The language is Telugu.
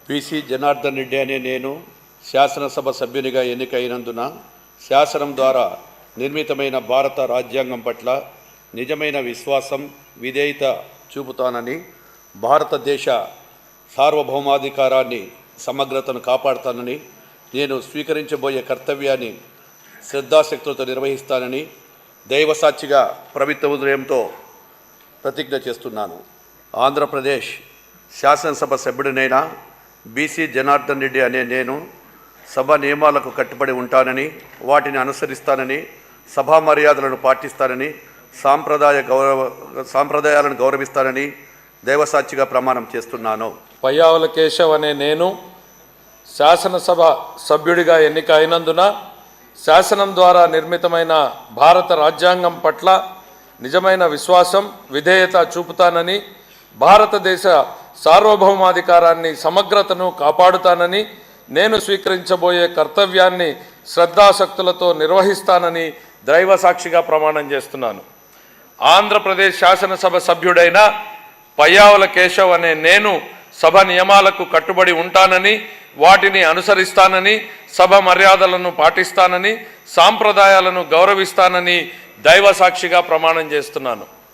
బీసీ జనార్దన్ రెడ్డి అనే నేను శాసనసభ సభ్యునిగా ఎన్నికైనందున శాసనం ద్వారా నిర్మితమైన భారత రాజ్యాంగం పట్ల నిజమైన విశ్వాసం, విధేయత చూపుతానని, భారతదేశ సార్వభౌమాధికారాన్ని, సమగ్రతను కాపాడుతానని, నేను స్వీకరించబోయే కర్తవ్యాన్ని శ్రద్ధాశక్తులతో నిర్వహిస్తానని దైవసాక్షిగా ప్రభుత్వ ఉదయంతో ప్రతిజ్ఞ చేస్తున్నాను. ఆంధ్రప్రదేశ్ శాసనసభ సభ్యుడినైన బీసీ జనార్దన్ రెడ్డి అనే నేను సభ నియమాలకు కట్టుబడి ఉంటానని, వాటిని అనుసరిస్తానని, సభా మర్యాదలను పాటిస్తానని, సాంప్రదాయాలను గౌరవిస్తానని దైవసాక్షిగా ప్రమాణం చేస్తున్నాను. పయ్యావుల కేశవ్ అనే నేను శాసనసభ సభ్యుడిగా ఎన్నిక అయినందున శాసనం ద్వారా నిర్మితమైన భారత రాజ్యాంగం పట్ల నిజమైన విశ్వాసం, విధేయత చూపుతానని, భారతదేశ సార్వభౌమాధికారాన్ని, సమగ్రతను కాపాడుతానని, నేను స్వీకరించబోయే కర్తవ్యాన్ని శ్రద్ధాశక్తులతో నిర్వహిస్తానని దైవసాక్షిగా ప్రమాణం చేస్తున్నాను. ఆంధ్రప్రదేశ్ శాసనసభ సభ్యుడైన పయ్యావుల కేశవ్ అనే నేను సభ నియమాలకు కట్టుబడి ఉంటానని, వాటిని అనుసరిస్తానని, సభ మర్యాదలను పాటిస్తానని, సాంప్రదాయాలను గౌరవిస్తానని దైవసాక్షిగా ప్రమాణం చేస్తున్నాను.